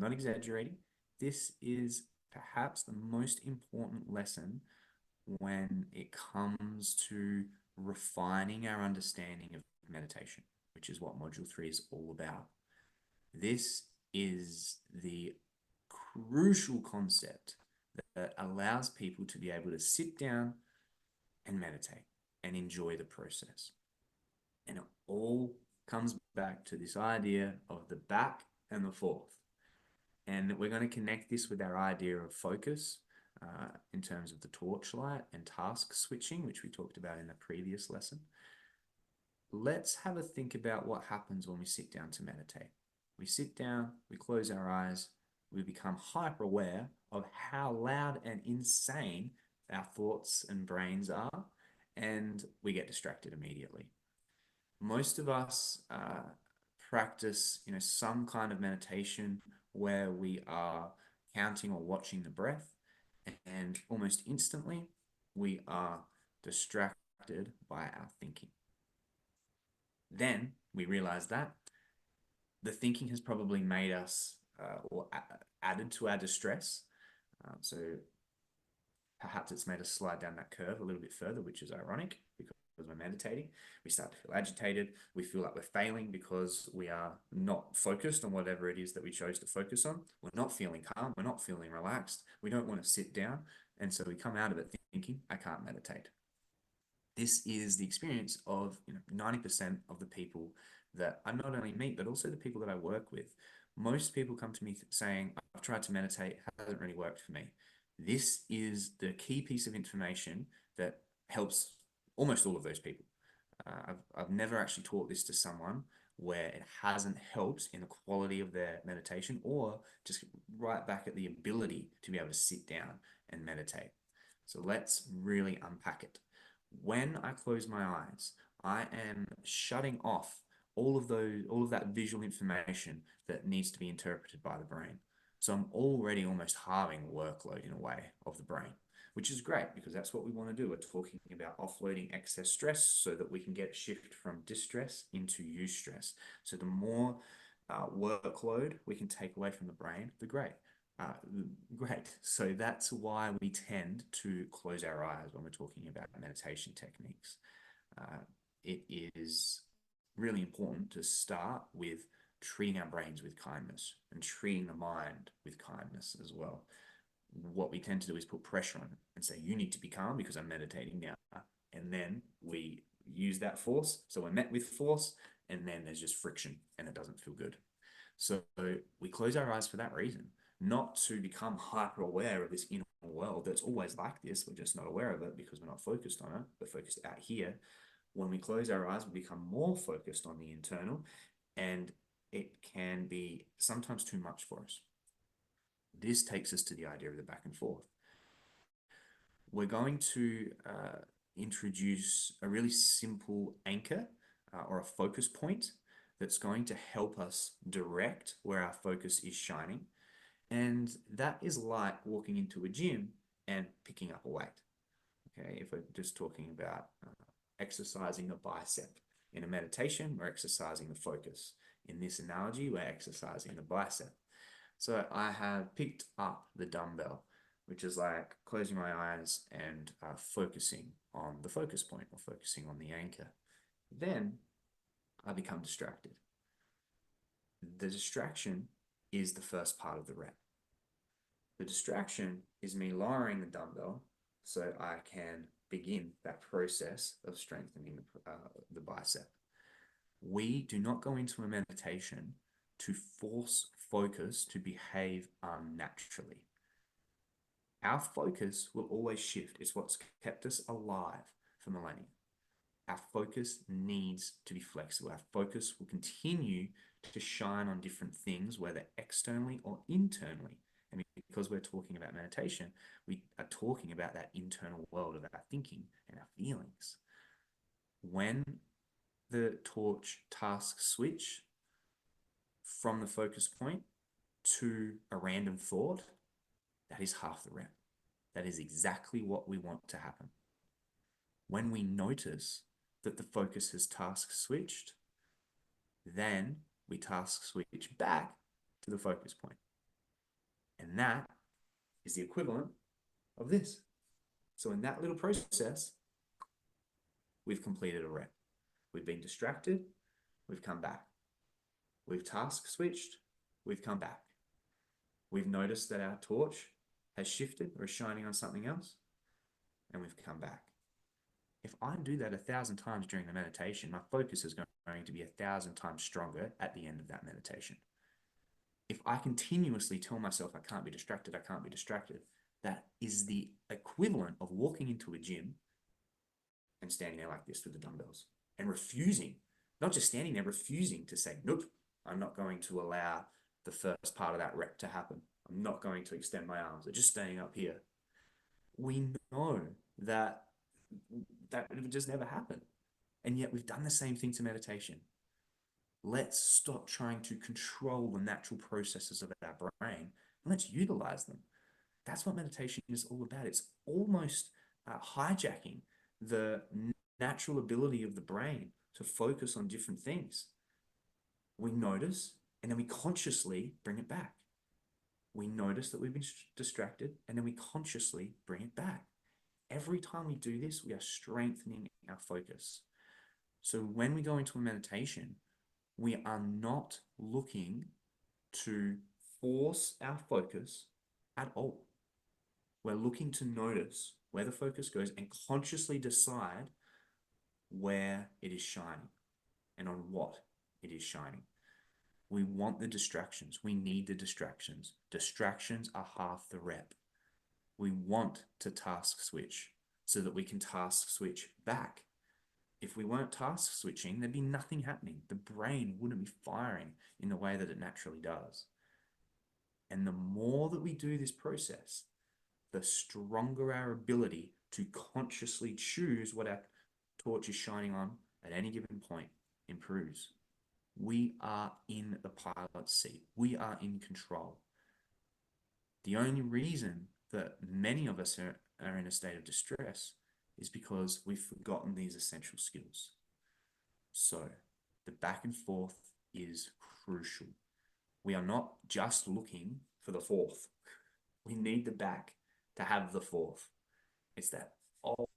not exaggerating. This is perhaps the most important lesson when it comes to refining our understanding of meditation, which is what Module 3 is all about. This is the crucial concept that allows people to be able to sit down and meditate and enjoy the process. And it all comes back to this idea of the back and the forth. And we're going to connect this with our idea of focus in terms of the torchlight and task switching, which we talked about in the previous lesson. Let's have a think about what happens when we sit down to meditate. We sit down, we close our eyes, we become hyper aware of how loud and insane our thoughts and brains are, and we get distracted immediately. Most of us practice, some kind of meditation where we are counting or watching the breath, and almost instantly we are distracted by our thinking. Then we realize that the thinking has probably made us or added to our distress. So perhaps it's made us slide down that curve a little bit further, which is ironic because we're meditating. We start to feel agitated. We feel like we're failing because we are not focused on whatever it is that we chose to focus on. We're not feeling calm. We're not feeling relaxed. We don't want to sit down. And so we come out of it thinking, I can't meditate. This is the experience of 90% of the people that I not only meet, but also the people that I work with. Most people come to me saying, I've tried to meditate, it hasn't really worked for me. This is the key piece of information that helps almost all of those people. I've never actually taught this to someone where it hasn't helped in the quality of their meditation or just right back at the ability to be able to sit down and meditate. So let's really unpack it. When I close my eyes, I am shutting off all of that visual information that needs to be interpreted by the brain. So I'm already almost halving the workload in a way of the brain, which is great because that's what we want to do. We're talking about offloading excess stress so that we can get a shift from distress into eustress. So the more workload we can take away from the brain, the great. Great. So that's why we tend to close our eyes when we're talking about meditation techniques. It is really important to start with treating our brains with kindness and treating the mind with kindness as well. What we tend to do is put pressure on it and say, you need to be calm because I'm meditating now. And then we use that force. So we're met with force, and then there's just friction and it doesn't feel good. So we close our eyes for that reason, not to become hyper aware of this inner world that's always like this. We're just not aware of it because we're not focused on it. We're focused out here. When we close our eyes, we become more focused on the internal, and it can be sometimes too much for us. This takes us to the idea of the back and forth. We're going to introduce a really simple anchor or a focus point that's going to help us direct where our focus is shining. And that is like walking into a gym and picking up a weight. Okay, if we're just talking about exercising a bicep. In a meditation, we're exercising the focus. In this analogy, we're exercising the bicep. So I have picked up the dumbbell, which is like closing my eyes and focusing on the focus point or focusing on the anchor. Then I become distracted. The distraction is the first part of the rep. The distraction is me lowering the dumbbell so I can begin that process of strengthening the bicep. We do not go into a meditation to force focus to behave unnaturally. Our focus will always shift. It's what's kept us alive for millennia. Our focus needs to be flexible. Our focus will continue to shine on different things, whether externally or internally. And because we're talking about meditation, we are talking about that internal world of our thinking and our feelings. When the torch tasks switch from the focus point to a random thought, that is half the rep. That is exactly what we want to happen. When we notice that the focus has task switched, then we task switch back to the focus point. And that is the equivalent of this. So in that little process, we've completed a rep. We've been distracted, we've come back. We've task switched, we've come back. We've noticed that our torch has shifted or is shining on something else, and we've come back. If I do that 1,000 times during the meditation, my focus is going to be 1,000 times stronger at the end of that meditation. If I continuously tell myself I can't be distracted, I can't be distracted, that is the equivalent of walking into a gym and standing there like this with the dumbbells and refusing, not just standing there, refusing to say, nope, I'm not going to allow the first part of that rep to happen. I'm not going to extend my arms. They're just staying up here. We know that would just never happen. And yet we've done the same thing to meditation. Let's stop trying to control the natural processes of our brain and let's utilize them. That's what meditation is all about. It's almost hijacking the natural ability of the brain to focus on different things. We notice and then we consciously bring it back. We notice that we've been distracted and then we consciously bring it back. Every time we do this, we are strengthening our focus. So when we go into a meditation, we are not looking to force our focus at all. We're looking to notice where the focus goes and consciously decide where it is shining and on what it is shining. We want the distractions. We need the distractions. Distractions are half the rep. We want to task switch so that we can task switch back. If we weren't task switching, there'd be nothing happening. The brain wouldn't be firing in the way that it naturally does. And the more that we do this process, the stronger our ability to consciously choose what our torch is shining on at any given point improves. We are in the pilot seat. We are in control. The only reason that many of us are in a state of distress is because we've forgotten these essential skills. So the back and forth is crucial. We are not just looking for the fourth. We need the back to have the fourth. It's that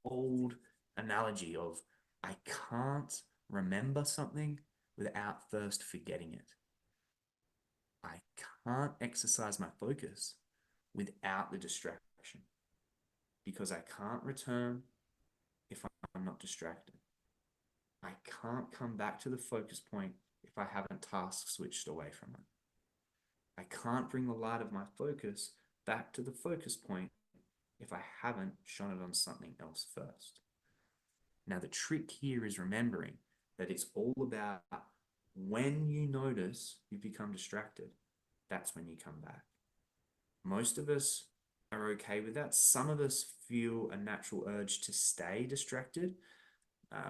old analogy of I can't remember something without first forgetting it. I can't exercise my focus without the distraction because I can't return if I'm not distracted. I can't come back to the focus point if I haven't task switched away from it. I can't bring the light of my focus back to the focus point if I haven't shone it on something else first. Now, the trick here is remembering that it's all about when you notice you've become distracted, that's when you come back. Most of us are okay with that. Some of us feel a natural urge to stay distracted,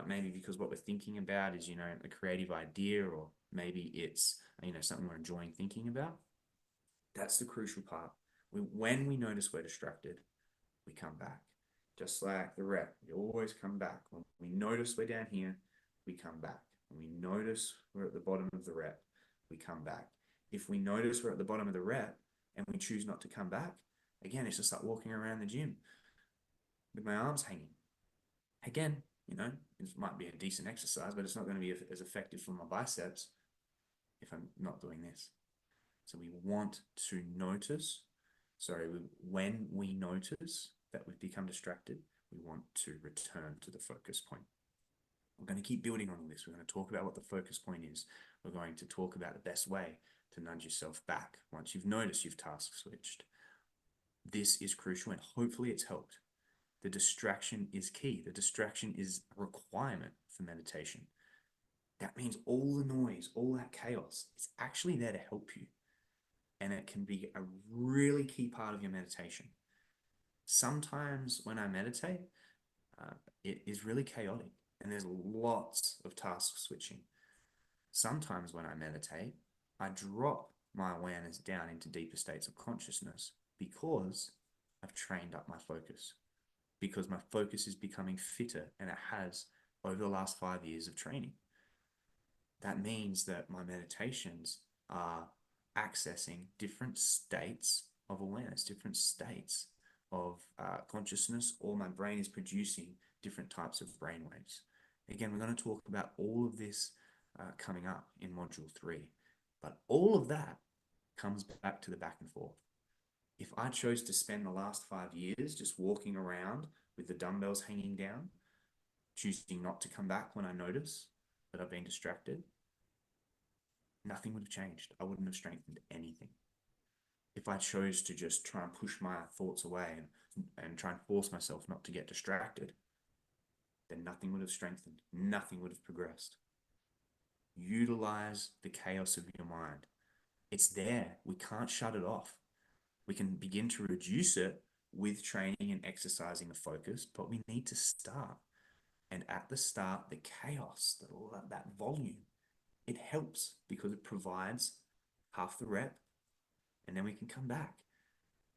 maybe because what we're thinking about is, a creative idea, or maybe it's, something we're enjoying thinking about. That's the crucial part. When we notice we're distracted, we come back. Just like the rep, we always come back. When we notice we're down here, we come back. When we notice we're at the bottom of the rep, we come back. If we notice we're at the bottom of the rep and we choose not to come back, again, it's just like walking around the gym with my arms hanging. Again, it might be a decent exercise, but it's not going to be as effective for my biceps if I'm not doing this. So we want to notice, when we notice that we've become distracted, we want to return to the focus point. We're going to keep building on this. We're going to talk about what the focus point is. We're going to talk about the best way to nudge yourself back once you've noticed you've task switched. This is crucial, and hopefully it's helped. The distraction is key. The distraction is a requirement for meditation. That means all the noise, all that chaos, it's actually there to help you. And it can be a really key part of your meditation. Sometimes when I meditate, it is really chaotic and there's lots of task switching. Sometimes when I meditate, I drop my awareness down into deeper states of consciousness because I've trained up my focus, because my focus is becoming fitter, and it has over the last 5 years of training. That means that my meditations are accessing different states of awareness, different states of consciousness, or my brain is producing different types of brain waves. Again, we're going to talk about all of this coming up in module 3, but all of that comes back to the back and forth. If I chose to spend the last 5 years just walking around with the dumbbells hanging down, choosing not to come back when I notice that I've been distracted, nothing would have changed. I wouldn't have strengthened anything. If I chose to just try and push my thoughts away and try and force myself not to get distracted, then nothing would have strengthened. Nothing would have progressed. Utilize the chaos of your mind. It's there. We can't shut it off. We can begin to reduce it with training and exercising the focus, but we need to start. And at the start, the chaos, that volume, it helps because it provides half the rep, and then we can come back.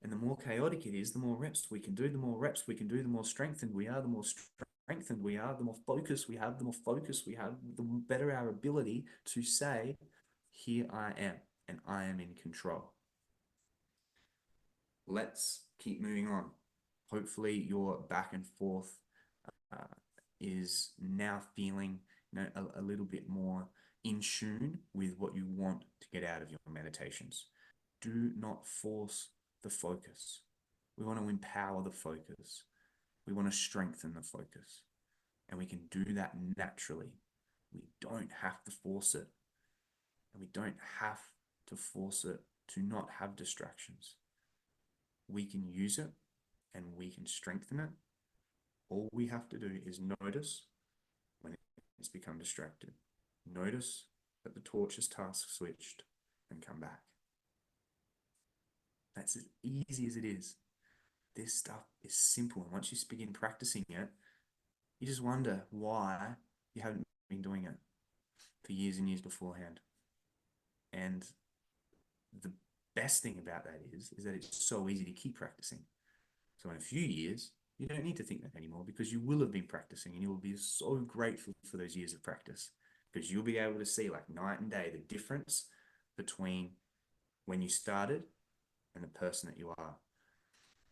And the more chaotic it is, the more reps we can do, the more reps we can do, the more strengthened we are, the more strengthened we are, the more focus we have, the more focus we have, the better our ability to say, here I am, and I am in control. Let's keep moving on. Hopefully your back and forth is now feeling a little bit more in tune with what you want to get out of your meditations. Do not force the focus. We want to empower the focus. We want to strengthen the focus. And we can do that naturally. We don't have to force it. And we don't have to force it to not have distractions. We can use it and we can strengthen it. All we have to do is notice when it's become distracted. Notice that the torch is task switched and come back. That's as easy as it is. This stuff is simple. And once you begin practicing it, you just wonder why you haven't been doing it for years and years beforehand. And the best thing about that is that it's so easy to keep practicing. So in a few years, you don't need to think that anymore because you will have been practicing and you will be so grateful for those years of practice because you'll be able to see like night and day the difference between when you started and the person that you are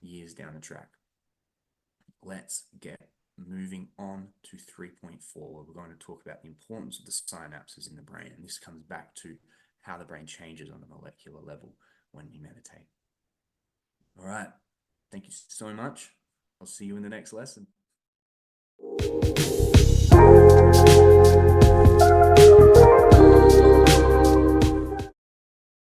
years down the track. Let's get moving on to 3.4, where we're going to talk about the importance of the synapses in the brain. And this comes back to how the brain changes on a molecular level when we meditate. All right. Thank you so much. I'll see you in the next lesson.